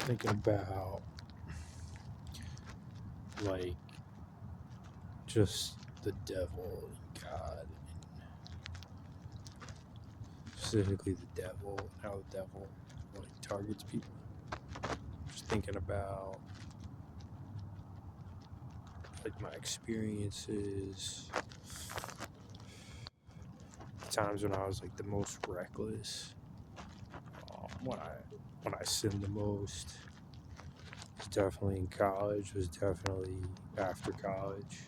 thinking about like just the devil and God, specifically the devil, and how the devil like targets people. Just thinking about like my experiences, times when I was like the most reckless, when I sinned the most. Was definitely in college. Was definitely after college.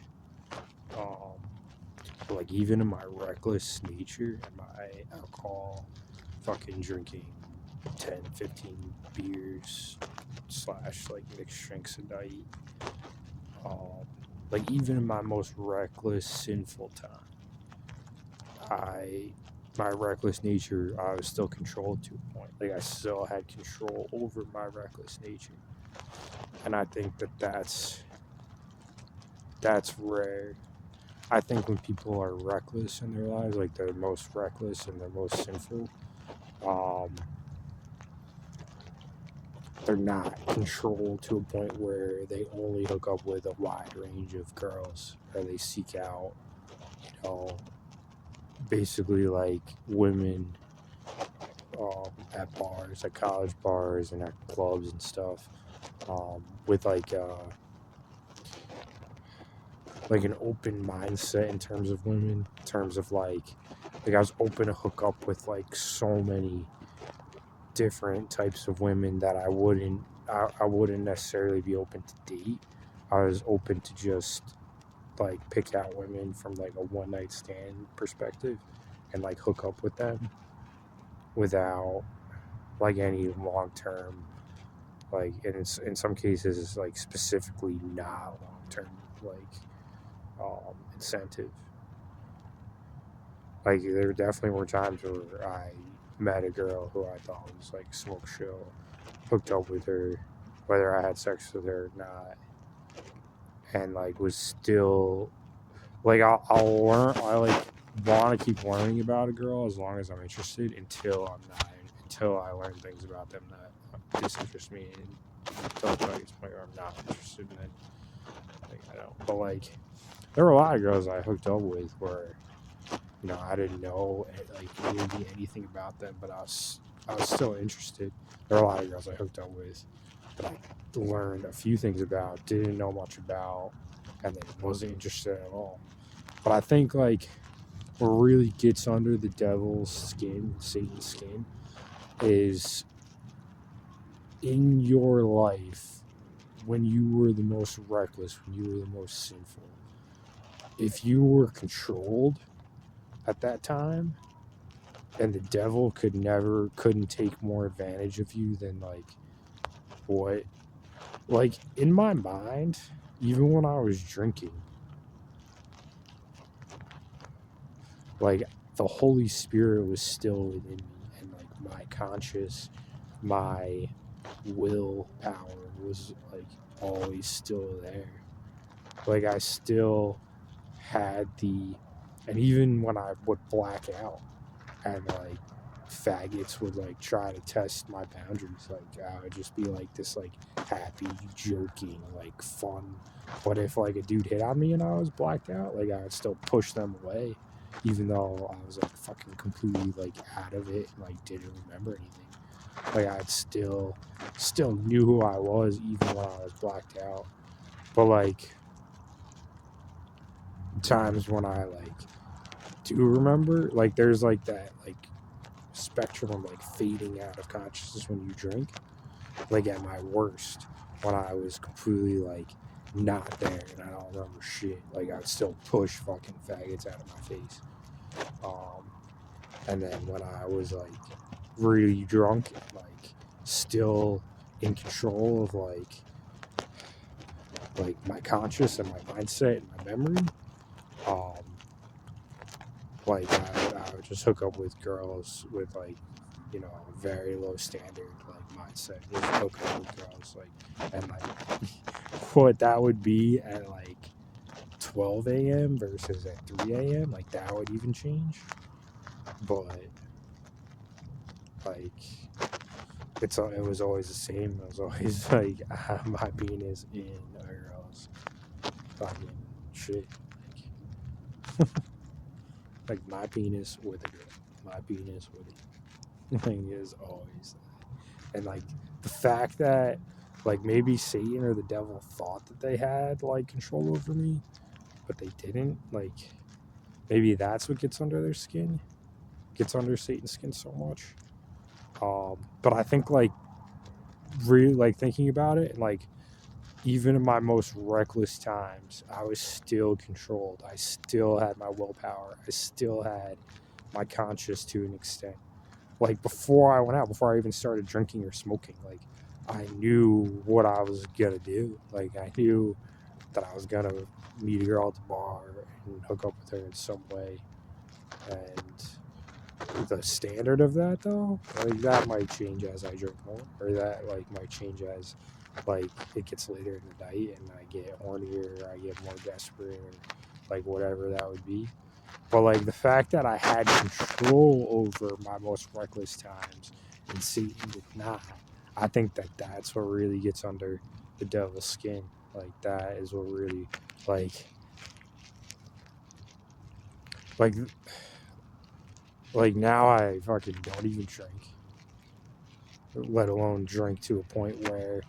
Um, like even in my reckless nature and my alcohol, fucking drinking 10, 15 beers slash like mixed drinks a night. Um, like even in my most reckless, sinful time, I my reckless nature, I was still controlled to a point. Like I still had control over my reckless nature, and I think that's rare. I think when people are reckless in their lives, like they're most reckless and they're most sinful, um, they're not controlled to a point where they only hook up with a wide range of girls, or they seek out, you know, basically like women at bars, at college bars, and at clubs and stuff, with like an open mindset in terms of women, in terms of like I was open to hook up with like so many different types of women that I wouldn't necessarily be open to date. I was open to just like pick out women from like a one night stand perspective and like hook up with them without like any long term, like in some cases it's like specifically not long term like incentive. Like there definitely were times where I met a girl who I thought was like smoke show, hooked up with her, whether I had sex with her or not, and like was still like I'll learn. I like want to keep learning about a girl as long as I'm interested until I learn things about them that disinterest me, and until it's like point where I'm not interested in it. Like I don't. But like there were a lot of girls I hooked up with where I didn't know like really anything about them, but I was still interested. There were a lot of girls I hooked up with that I learned a few things about, didn't know much about, and then wasn't interested at all. But I think like what really gets under the devil's skin, Satan's skin, is in your life when you were the most reckless, when you were the most sinful. If you were controlled at that time, and the devil couldn't take more advantage of you than like what, like in my mind, even when I was drinking, like the Holy Spirit was still within me, and like my conscious, my willpower was like always still there. Like I still had and even when I would black out and like faggots would like try to test my boundaries, like I would just be like this like happy, joking, like fun. But if like a dude hit on me and I was blacked out, like I would still push them away, even though I was like fucking completely like out of it and like didn't remember anything. Like I'd still knew who I was even when I was blacked out. But like times when I like do remember, like there's like that like spectrum of like fading out of consciousness when you drink. Like at my worst, when I was completely like not there and I don't remember shit, like I'd still push fucking faggots out of my face. Um, and then when I was like really drunk, like still in control of like my conscious and my mindset and my memory, um, like I would just hook up with girls with like a very low standard like mindset. Just hook up with girls like and like what that would be at like 12 a.m. versus at 3 a.m. Like that would even change. But like it was always the same. It was always like my penis in a girl's fucking shit. Like my penis with a girl. My penis with a thing is always that. And like the fact that like maybe Satan or the devil thought that they had like control over me, but they didn't. Like maybe that's what gets under their skin, gets under Satan's skin so much. But I think like really like thinking about it, and like even in my most reckless times, I was still controlled. I still had my willpower. I still had my conscience to an extent. Like before I went out, before I even started drinking or smoking, like I knew what I was gonna do. Like I knew that I was gonna meet a girl at the bar and hook up with her in some way. And the standard of that though, like that might change as I drink more, or that like might change as like it gets later in the night and I get hornier, or I get more desperate, or like whatever that would be. But like the fact that I had control over my most reckless times and Satan did not, I think that that's what really gets under the devil's skin. Like that is what really like like like now I fucking don't even drink, let alone drink to a point where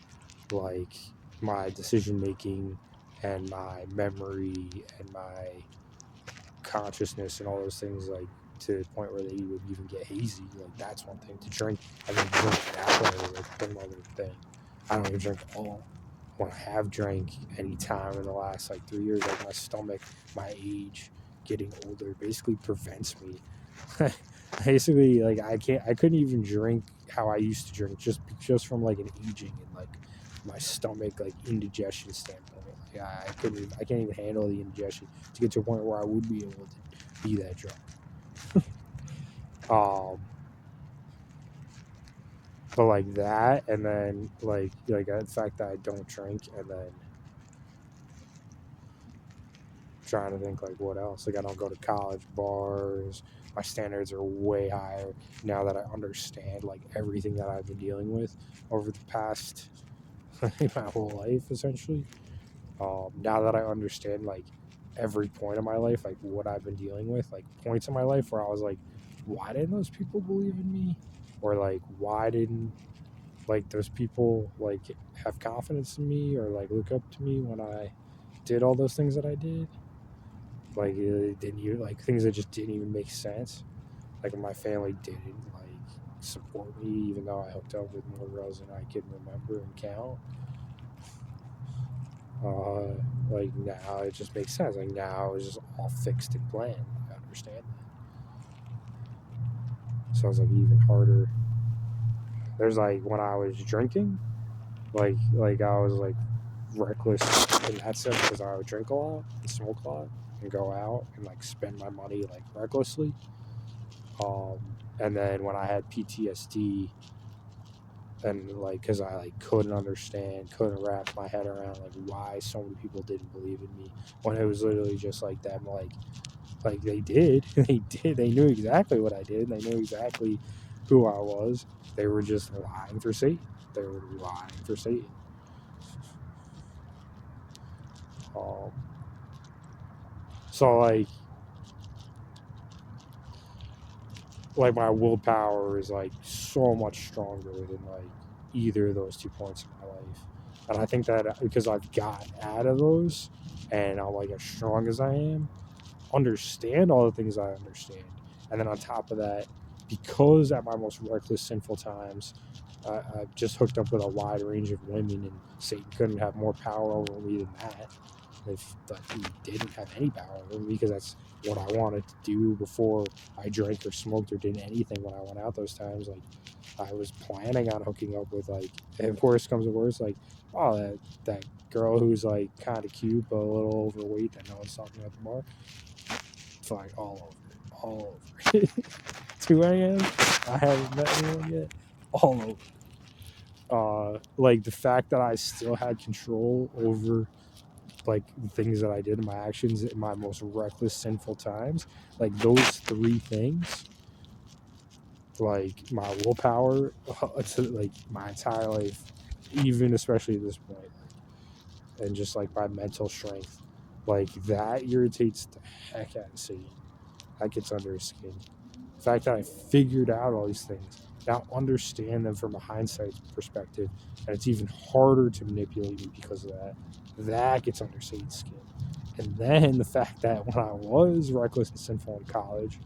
like my decision making and my memory and my consciousness and all those things, like to the point where they would even get hazy. Like that's one thing to drink, and then drink that way, like another thing. I don't even drink at all. When I have drank any time in the last like 3 years, like my stomach, my age, getting older, basically prevents me. Basically, like I couldn't even drink how I used to drink just from like an aging and like my stomach like indigestion standpoint. Like I can't even handle the indigestion to get to a point where I would be able to be that drunk. But like that, and then like the fact that I don't drink, and then trying to think like what else. Like I don't go to college bars. My standards are way higher now that I understand like everything that I've been dealing with over the past my whole life essentially. Now that I understand like every point of my life, like what I've been dealing with, like points in my life where I was like, why didn't those people believe in me? Or like why didn't like those people like have confidence in me or like look up to me when I did all those things that I did? Like it didn't even like things that just didn't even make sense. Like my family didn't like support me, even though I hooked up with more girls than I could remember and count. Like now it just makes sense. Like now it's just all fixed and planned. I understand that. So it's like even harder. There's like when I was drinking, like I was like reckless in that sense because I would drink a lot and smoke a lot and go out and like spend my money like recklessly. Um, and then when I had PTSD and like because I like couldn't wrap my head around like why so many people didn't believe in me when it was literally just like them like they did they knew exactly what I did, they knew exactly who I was. They were just lying for Satan. They were lying for Satan. Um, so like my willpower is like so much stronger than like either of those 2 points in my life. And I think that because I've gotten out of those and I'm like as strong as I am, understand all the things I understand. And then on top of that, because at my most reckless, sinful times, I've just hooked up with a wide range of women, and Satan couldn't have more power over me than that. If like, he didn't have any power over me, because that's what I wanted to do before I drank or smoked or did anything when I went out those times. Like I was planning on hooking up with like, if worse comes to worse, like oh that girl who's like kind of cute but a little overweight that no one's talking about the bar. It's like all over it. 2 a.m. I haven't met anyone yet. All over. Like the fact that I still had control over like the things that I did, my actions in my most reckless, sinful times, like those 3 things like my willpower to like my entire life, even especially at this point, and just like my mental strength, like that irritates the heck out of Satan. That gets under his skin. The fact that I figured out all these things, now understand them from a hindsight perspective, and it's even harder to manipulate me because of that. That gets under Satan's skin. And then the fact that when I was reckless and sinful in college,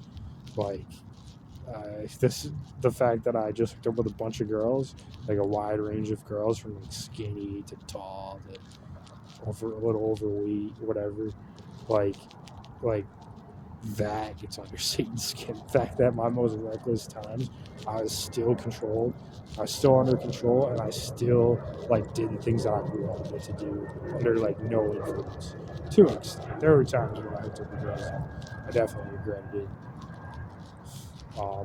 like the fact that I just hooked up with a bunch of girls, like a wide range of girls from like skinny to tall to a little overweight, whatever, like like that gets under Satan's skin. The fact that my most reckless times, I was still controlled, I was still under control, and I still like did the things that I wanted to do under like no influence. To an extent, there were times when I hooked up with girls, and I definitely regretted it.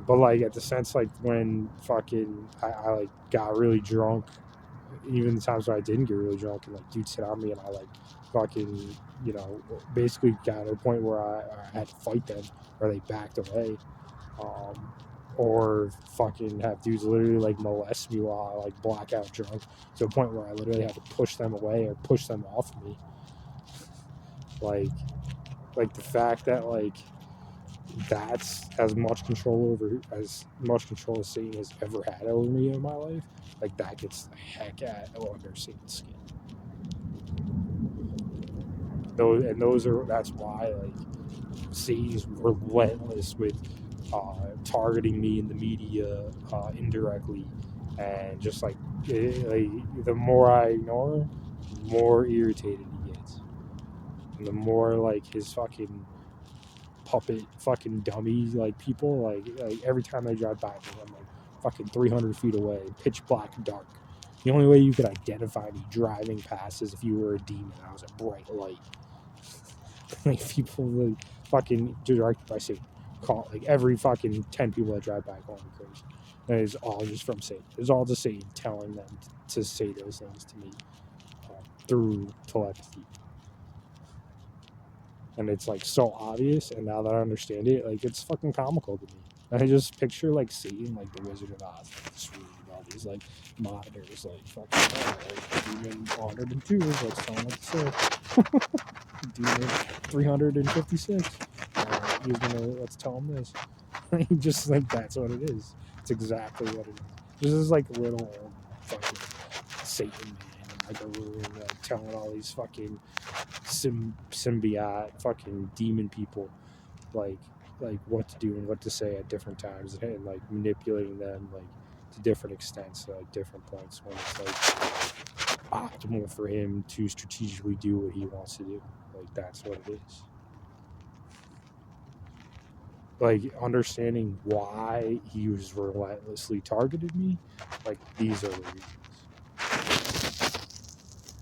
But like at the sense like when fucking I like got really drunk, even the times when I didn't get really drunk and like dudes hit on me and I like fucking basically got to a point where I had to fight them or they backed away, um, or fucking have dudes literally like molest me while I like blackout drunk to a point where I literally had to push them away or push them off of me. Like the fact that like that's as much control as Satan has ever had over me in my life. Like that gets the heck out under Satan's skin. That's why like Satan's relentless with targeting me in the media indirectly, and just like, the more I ignore him, the more irritated he gets, and the more like his fucking puppet fucking dummy like people like every time they drive by me, I'm like fucking 300 feet away, pitch black dark. The only way you could identify me driving past is if you were a demon. I was a bright light. Like people like fucking directed by Satan call like every fucking 10 people that drive by call me crazy. And it's all just from Satan. It's all just Satan telling them to say those things to me through telepathy. And it's like so obvious, and now that I understand it, like it's fucking comical to me. And I just picture like Satan, like the Wizard of Oz, like this room with all these like monitors, like fucking Demon 102, let's tell him what to say. Demon 356. He's gonna let's tell him this. Just like that's what it is. It's exactly what it is. This is like little fucking Satan man in like a room, like telling all these fucking symbiote fucking demon people like what to do and what to say at different times, and like manipulating them like to different extents at like different points when it's like optimal for him to strategically do what he wants to do. Like that's what it is. Like understanding why he was relentlessly targeted me, like these are